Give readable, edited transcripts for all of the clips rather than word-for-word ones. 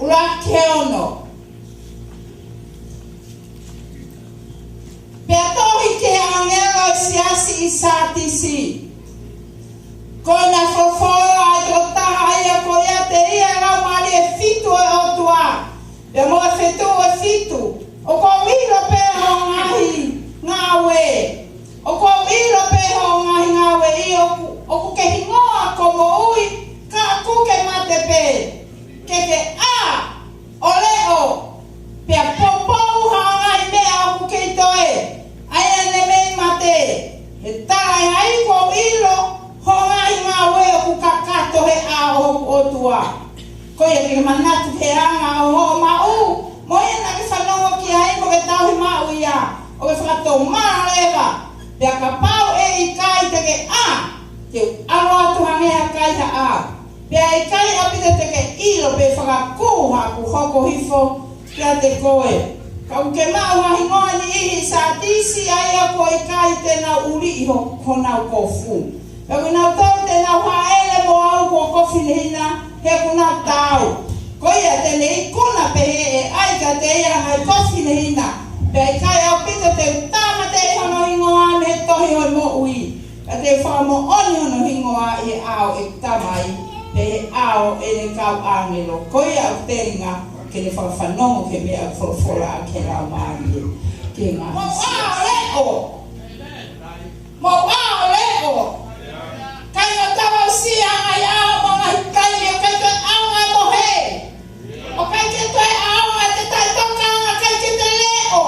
ula keono. Pea tohi ke angelo siasi isatisi. Kona fofora ai o taha ia ko ia te ia ngau mari e fitu e otua. Pea mo e fitu e fitu. O ko miro pe ho ngahi ngawe. O ko miro pe ho ngahi ngawe i o ku ke hingoa ko mo ui ka ku ke mate pe. Ke a o leo. Pea popou ha ngahi mea o ku ke toe. Ai ane mei mate. He tae hai ko miro ho ngahi ngawe o ku kakato he a o otua. Ko ia ke manatu he anga o ho mau. Mo ia na ke whanongo ki ai mo ke tau hi mau ia. O ke whakato maa lewa. Pea ka pau e i kai te ke a. Te aro atu hangea kai ha a. Pea i kai apite te ke ilo pe whakakuha ku hoko hifo kia te koe. Ka uke mau ha hingoa ni ihi sa tisi ai a ko i kai te na uri i ho nau kofu. Pea ku nau tau te nau haele mo au ko kofi ni hina he ku nau tau. Ko ia tene i kuna pe he e ai ka te ia hai kofi ni hina. Pea i kai au pito te utama te hono hingoa me tohi hoi mo ui. Ka te whamo oni hono hingoa i au e tamai. Pe he au e ne kau angelo. Ko ia au teringa ke ne whawhanongo ke mea whorofora a ke rau maari. Ke ngā hisi. Mo ao leo! Mo ao leo! Kai o tawa si angai ao mga hikai o kai toi ao ngai mo he. O kai ke toi ao ngai te tai toka anga kai ke te leo.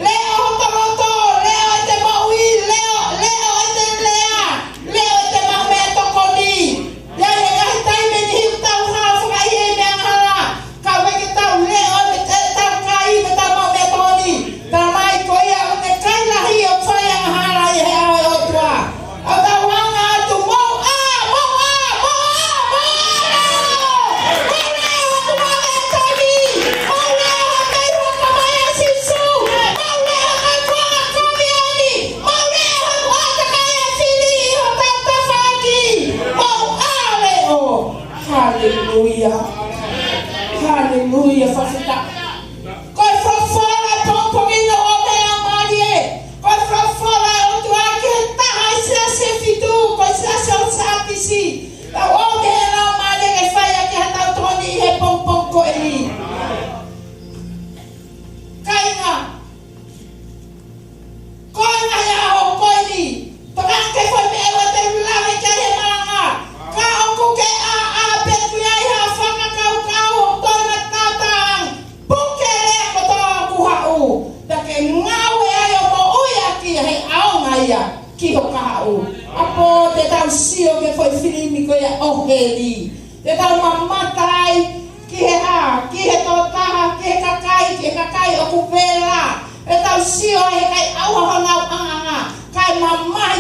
Leo hoto roto, leo e te maui, leo e te lea, leo e te mau mea toko ni. Ia e ngahi tai me ni hiu tau haa whakai e mea ngara. Ka weke tau leo e me te tau kai me tau mau mea toko ni. Tā mai ko ia o te kai lahi o whai anga hara i he ao e otua. O tau hanga atu mau a, mau a, mau a, mau a. Mau leo atu mau mea tani. Mau leo hakai waka mai a sisu. Mau leo hakai kuanga komi ani. Mau leo hakai takai a sili i ho tau tawhaki. Mau a leo. Hallelujah. Hallelujah. Whawhita. Koe whawhora e pongpongina o mea maari e. Koe whawhora e o tuake he taha i sia se fitu. Koe sia se o sātisi. Tau o me he rau maari e whaia ki hatau toni i he pongpong ko e ni. Kainga. Koe nga hea ho koe ni. Toka ke koe me ewa te rulawe kia he maranga. Ka o kuke a pe kuiai ha whaka kau kau o tona tātāng. Puke rea ko toa ku hau. Take ngau e ai o mo uia ki he aonga ia ki ho ka hau. Apo te tau sio ke foi filimi ko ia oheli. Te tau mamatai ki he ha, ki he totaha, ki he kakai o kupera. Te tau sio he kai au honau anga. Kai mamai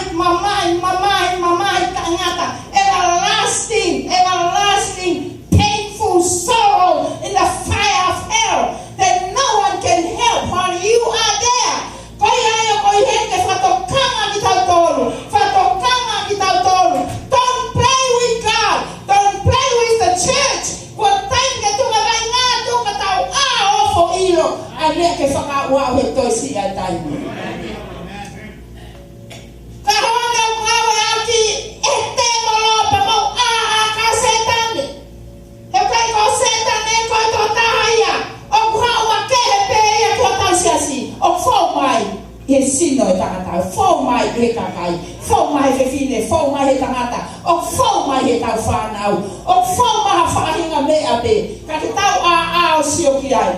ka ngata. Everlasting, painful sorrow in the fire of hell that no one can help while you are there. Koi ayo koi heke whatokanga ki tau tolu. Whatokanga ki tau tolu. Don't play with God. Don't play with the church. Kua tainga tunga vai ngā tunga tau a ofo ilo. A mea ke whakaua he toisi a tainga. Ka hoanga ukawe aki e te molopa mau a ka setane. He kai ko setane koi tō tahaia. O kuhaua ke he pēia kua tau siasi. O whau mai he sino e tangata. Whau mai he kakai. Whau mai he whine. Whau mai he tangata. O whau mai he tau whanau. O whau maha whakahinga mea pe. Ka ke tau a o sio ki ai.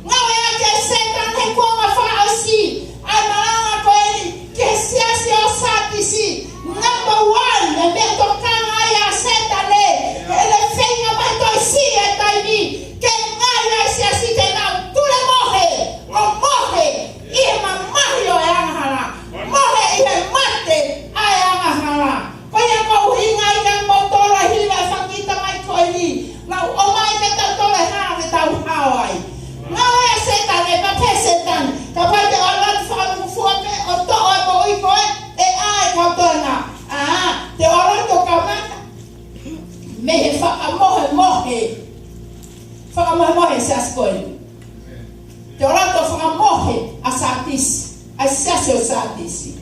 Ngau e ake setane he kuanga whao si. Ai maranga ko e ni. Ke siasi o satisi. Number one. E mea tokanga ai a setane. E le whenga mai toi si e taimi. Ke ngai ai siasi te nau. Tule mohe. O mohe. I he mamahi o e angahara. Mohe i he mate ai angahara. Koia kou hinga i ka motora hiwa whakita mai koe ni. Nau o mai ke tau tole hā me tau hao ai. whakamohe se askoini. Te ora to whakamohe a satisi, a sase o satisi.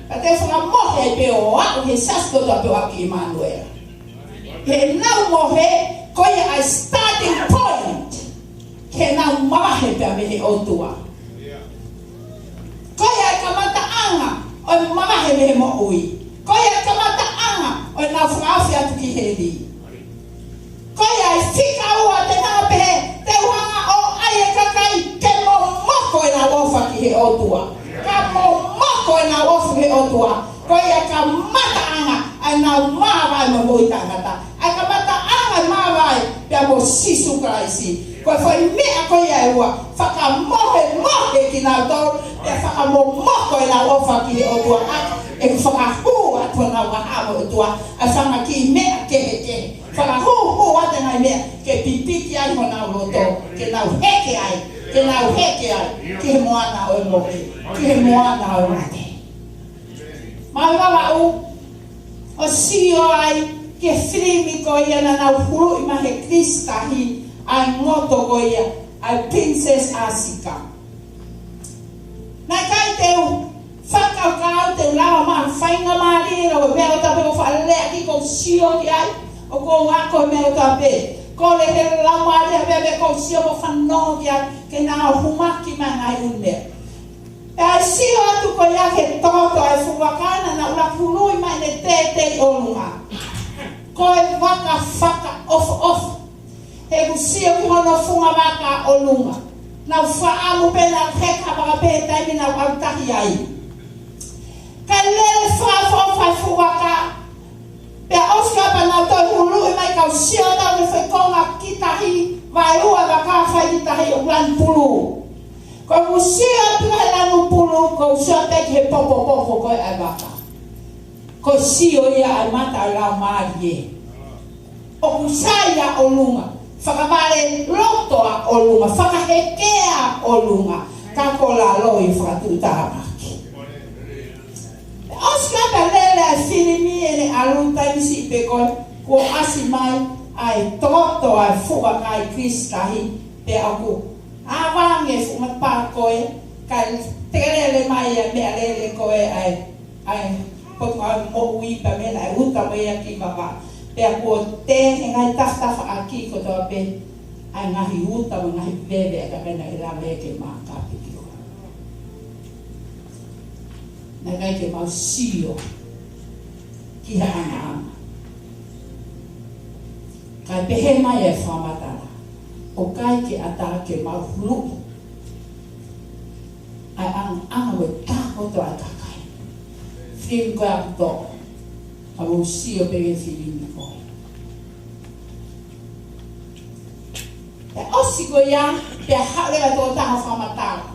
Ka te whakamohe ai pe o au he sasko to pe o ki Emmanuel. He nau mohe koe ai starting point. Ke nau mahe pe a mehe o tua. Koe ai kamata anga o mahe mehe mo ui. Koe ai kamata anga o nau whakawhi atu ki he li. Koe ai whika ua te nā pehe te uhanga o ai e kakai ke mo moko e nā wofa ki he o tua. Ka mo moko e nā wofa ki he o tua. Koe ai ka mata anga ai nā mawai mo mui tangata. Ai ka mata anga mawai pia mo sisu Kraisi. Koe whai mea koe ai ua. Whaka mohe ki nā tau. E whaka mo moko e nā wofa ki he o tua. E whakahu atu nā wahamo o tua. A whanga ki mea kehe. Whakahu atu nā mea ke pipiki ai ho nā roto. Ke nau heke ai. Ke nau heke ai. Ki he moana o e moke. Ki he moana o e mate. Mai wawa u. O sio ai. Ke whirimi ko ia na nau huru ima he Kristahi. Ai ngoto ko ia. Ai Princess Asika. Nai kai teu. Whakau te ulawa maa whainga maa rira o mea o tape o whalea ki ko sio ki ai o ko wako mea o tape ko le he lau maa rira bebe ko sio mo whanongo ki ai ke nā humaki maa ngai unmea e ai sio atu ko ia ke toto ai fuwakana na ula pului mai ne te olunga ko e waka whaka off he ku sio ki hono funga waka olunga na whaamu pena heka waka pe taimi na wautahi ai kalele fa fuwaka pe oskapa na to hulu mai ka sio na me fe konga kitahi vai ua ka fa kitahi o plan pulu ko musio tu ela no pulu ko sio te ke popo ko e baka ko sio ia ai mata la marie o kusaya olunga fakabale loto a olunga fakahekea olunga ka kola loi fatuta Oscar lele a filimi ele alunta isi pe ko asimai ai toto ai fuga kai Kristahi pe aku avange fumat pa koe kai terele mai a me lele koe ai pokwa mo ui pa me na uta me aki baba pe aku te ngai tafta fa aki ko to pe ai ngahi uta ngahi bebe ka pena ila me ke maka Nagai ke mau sio ki hana kai pehe mai e whamatara o kai ke ata ke mau hulu ai anga we tako to ai kakai flim ko ato a mau sio pege flim ko e osiko ya pe hale a to ta whamatara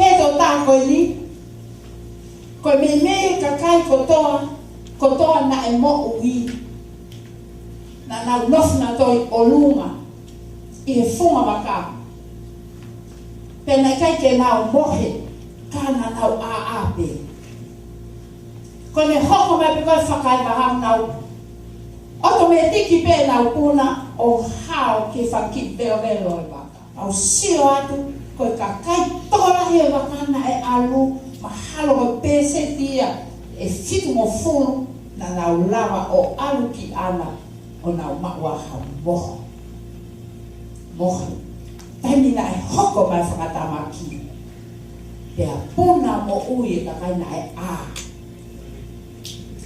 pe to ta ko ni ko me kakai kotoa na e mo ui na nof na toi olunga i he funga waka pena kai ke nau mohe kana nau aape ko ne hoko mai pe koi whakai maham nau oto me tiki pe nau puna o hao ke whaki veo velo e waka au sio atu ko kakai tora he waka na e alu mahalo o pese tia e fitu mo fulu na nau lava o alu ki ana o nau maua ha moho tani na e hoko mai whakatamaki pea puna mo ui e kakai na e a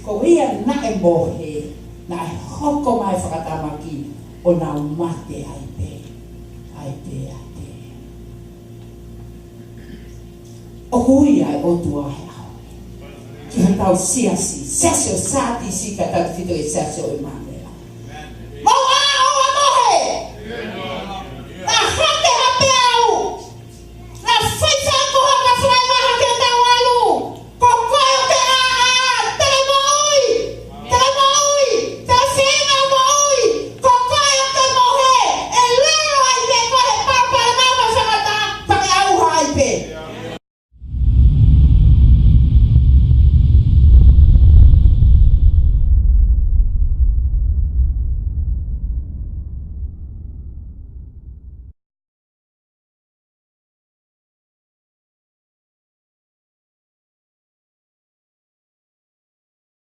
ko ia na e mohe na e hoko mai whakatamaki o nau mate ai pe o hui ai o tua he au. Ki ha tau siasi, sasio sati si ka tau fito e sasio e maa.